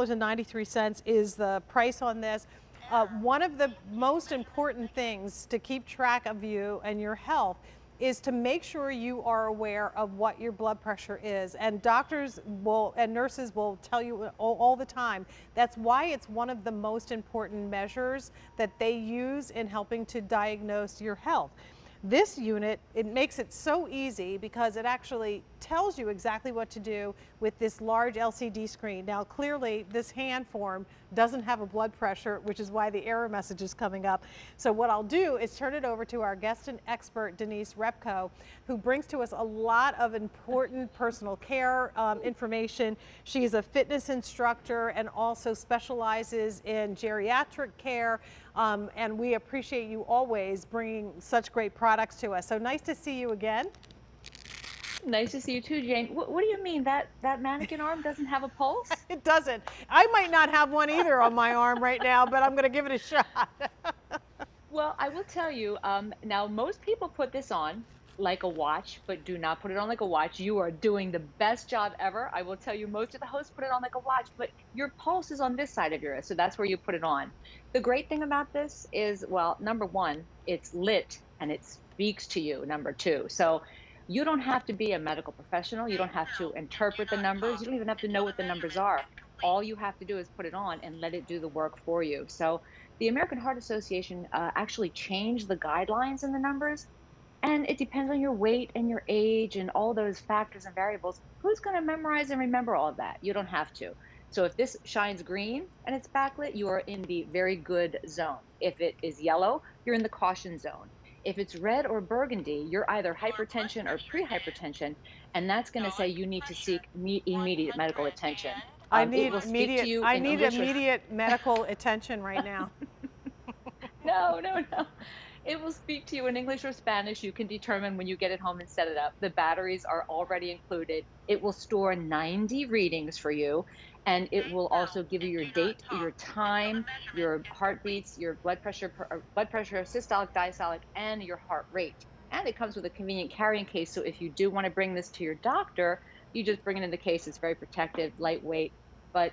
$2.93 is the price on this. One of the most important things to keep track of you and your health is to make sure you are aware of what your blood pressure is. And doctors will and nurses will tell you all the time. That's why it's one of the most important measures that they use in helping to diagnose your health. This unit, it makes it so easy because it actually tells you exactly what to do with this large LCD screen. Now, clearly, this hand form doesn't have a blood pressure, which is why the error message is coming up. So what I'll do is turn it over to our guest and expert, Denise Repko, who brings to us a lot of important personal care information. She is a fitness instructor and also specializes in geriatric care. And we appreciate you always bringing such great products to us. So nice to see you again. Nice to see you too, Jane. What do you mean that mannequin arm doesn't have a pulse? It doesn't. I might not have one either on my arm right now, but I'm going to give it a shot. Well, I will tell you, now most people put this on like a watch, but do not put it on like a watch. You are doing the best job ever. I will tell you, most of the hosts put it on like a watch, but your pulse is on this side of your wrist, so that's where you put it on. The great thing about this is, well, number one, it's lit and it speaks to you, number two. So you don't have to be a medical professional. You don't have to interpret the numbers. You don't even have to know what the numbers are. All you have to do is put it on and let it do the work for you. So the American Heart Association actually changed the guidelines in the numbers, and it depends on your weight and your age and all those factors and variables. Who's going to memorize and remember all of that? You don't have to. So if this shines green and it's backlit, you are in the very good zone. If it is yellow, you're in the caution zone. If it's red or burgundy, you're either hypertension or pre-hypertension, and that's going to say you need to seek immediate medical attention. I It need will speak to immediate, you I in need English or immediate medical attention right now. no, no, no. It will speak to you in English or Spanish. You can determine when you get it home and set it up. The batteries are already included. It will store 90 readings for you, and it will also give you your date, your time, your heartbeats, your blood pressure, systolic, diastolic, and your heart rate. And it comes with a convenient carrying case. So if you do want to bring this to your doctor, you just bring it in the case. It's very protected, lightweight, but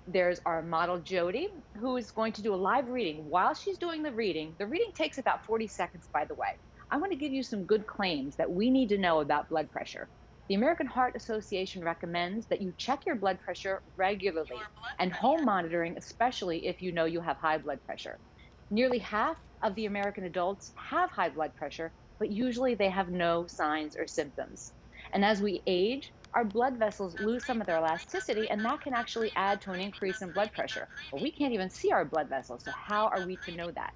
there's our model Jody, who is going to do a live reading. While she's doing the reading takes about 40 seconds, by the way. I want to give you some good claims that we need to know about blood pressure. The American Heart Association recommends that you check your blood pressure regularly and home monitoring, especially if you know you have high blood pressure. Nearly half of the American adults have high blood pressure, but usually they have no signs or symptoms. And as we age, our blood vessels lose some of their elasticity, and that can actually add to an increase in blood pressure. But we can't even see our blood vessels, so how are we to know that?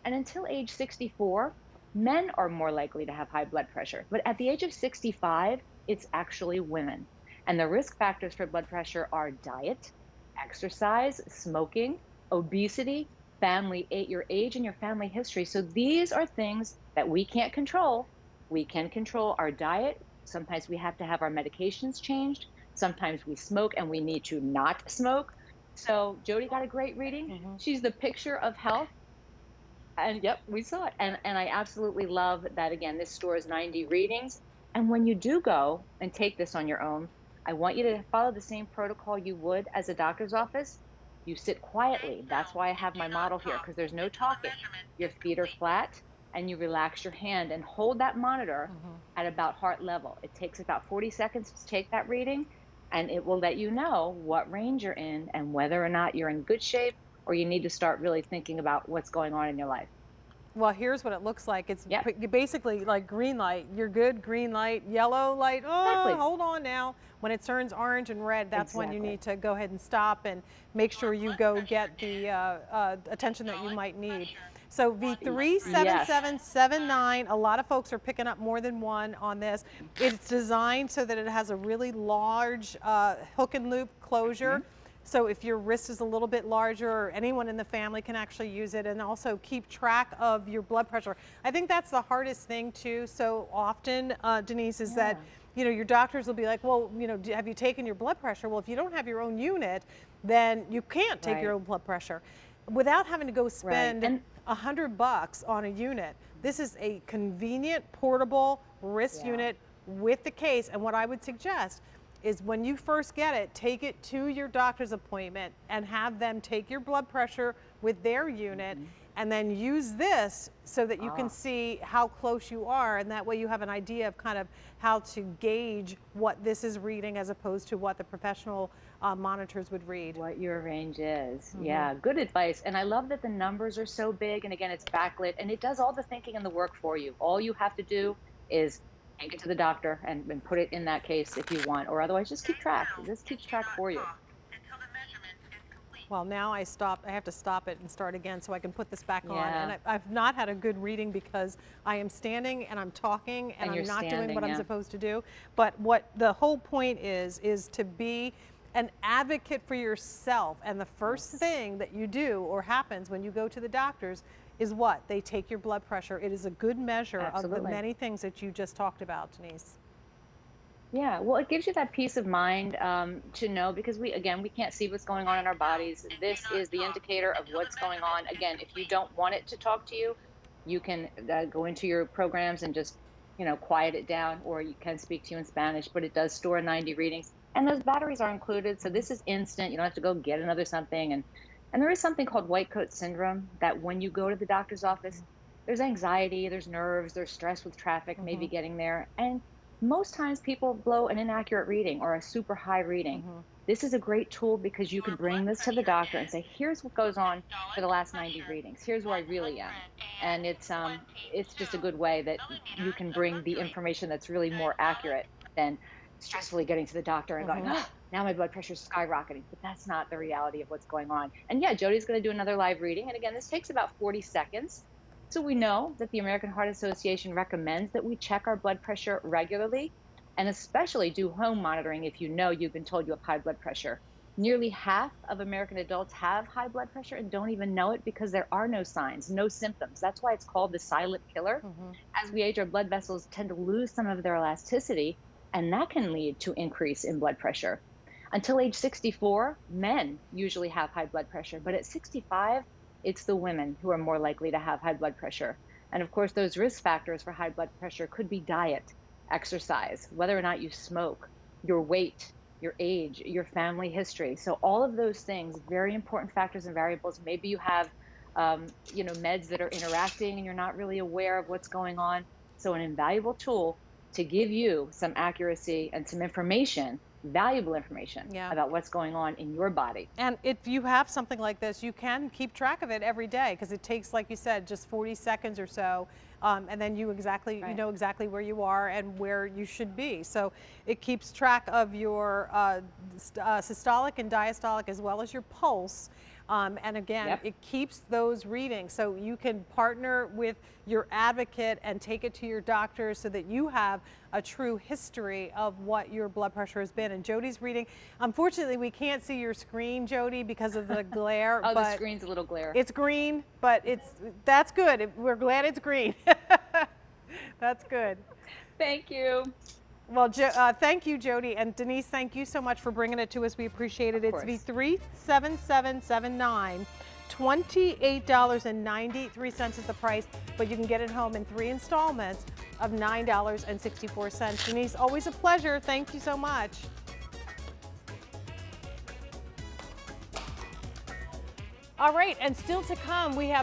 And until age 64, men are more likely to have high blood pressure. But at the age of 65, it's actually women. And the risk factors for blood pressure are diet, exercise, smoking, obesity, your age and your family history. So these are things that we can't control. We can control our diet. Sometimes we have to have our medications changed. Sometimes we smoke and we need to not smoke. So Jody got a great reading. She's the picture of health. And yep, we saw it. And I absolutely love that, again, this stores 90 readings. And when you do go and take this on your own, I want you to follow the same protocol you would as a doctor's office. You sit quietly. That's why I have my model here, because there's no talking. Your feet are flat and you relax your hand and hold that monitor at about heart level. It takes about 40 seconds to take that reading, and it will let you know what range you're in and whether or not you're in good shape or you need to start really thinking about what's going on in your life. Well, here's what it looks like. It's basically like green light. You're good, green light, yellow light. Oh, Exactly. hold on now. When it turns orange and red, that's when you need to go ahead and stop and make sure you go get the attention that you might need. So V37779, a lot of folks are picking up more than one on this. It's designed so that it has a really large hook and loop closure. So if your wrist is a little bit larger, or anyone in the family can actually use it, and also keep track of your blood pressure. I think that's the hardest thing too, so often, Denise, is that, you know, your doctors will be like, well, you know, have you taken your blood pressure? Well, if you don't have your own unit, then you can't take your own blood pressure. Without having to go spend $100 on a unit, this is a convenient, portable wrist unit with the case. And what I would suggest is when you first get it, take it to your doctor's appointment and have them take your blood pressure with their unit, and then use this so that you can see how close you are, and that way you have an idea of kind of how to gauge what this is reading as opposed to what the professional monitors would read. What your range is. Yeah, good advice. And I love that the numbers are so big. And again, it's backlit and it does all the thinking and the work for you. All you have to do is take it to the doctor and put it in that case if you want, or otherwise just keep track. This keeps track for you. Well, now I have to stop it and start again so I can put this back on. Yeah. And I've not had a good reading because I am standing and I'm talking and I'm you're not doing standing, what I'm yeah. supposed to do. But what the whole point is to be an advocate for yourself. And the first thing that you do or happens when you go to the doctors is what? They take your blood pressure. It is a good measure of the Absolutely. many things that you just talked about, Denise. Yeah, well, it gives you that peace of mind to know, because we can't see what's going on in our bodies. This is the indicator of what's going on. Again, if you don't want it to talk to you, you can go into your programs and just, quiet it down, or you can speak to you in Spanish, but it does store 90 readings. And those batteries are included, so this is instant. You don't have to go get another something. And there is something called white coat syndrome that when you go to the doctor's office, there's anxiety, there's nerves, there's stress with traffic, maybe getting there. And most times people blow an inaccurate reading or a super high reading. This is a great tool because you can bring this to the doctor and say, here's what goes on for the last 90 readings. Here's where I really am. And it's just a good way that you can bring the information that's really more accurate than stressfully getting to the doctor and going, oh, now my blood pressure is skyrocketing. But that's not the reality of what's going on. And yeah, Jody's going to do another live reading. And again, this takes about 40 seconds. So we know that the American Heart Association recommends that we check our blood pressure regularly, and especially do home monitoring if you know you've been told you have high blood pressure. Nearly half of American adults have high blood pressure and don't even know it because there are no signs, no symptoms. That's why it's called the silent killer. As we age, our blood vessels tend to lose some of their elasticity, and that can lead to increase in blood pressure. Until age 64, men usually have high blood pressure, but at 65, it's the women who are more likely to have high blood pressure. And of course, those risk factors for high blood pressure could be diet, exercise, whether or not you smoke, your weight, your age, your family history. So all of those things, very important factors and variables. Maybe you have, meds that are interacting and you're not really aware of what's going on. So an invaluable tool to give you some accuracy and some information, valuable information about what's going on in your body. And if you have something like this, you can keep track of it every day because it takes, like you said, just 40 seconds or so. And then you know exactly where you are and where you should be. So it keeps track of your systolic and diastolic as well as your pulse. And again, it keeps those readings. So you can partner with your advocate and take it to your doctor so that you have a true history of what your blood pressure has been. And Jody's reading, unfortunately, we can't see your screen, Jody, because of the glare. Oh, but the screen's a little glare. It's green, but that's good. We're glad it's green. That's good. Thank you. Well, thank you, Jody. And Denise, thank you so much for bringing it to us. We appreciate it. It's V37779. $28.93 is the price, but you can get it home in 3 installments of $9.64. Denise, always a pleasure. Thank you so much. All right, and still to come, we have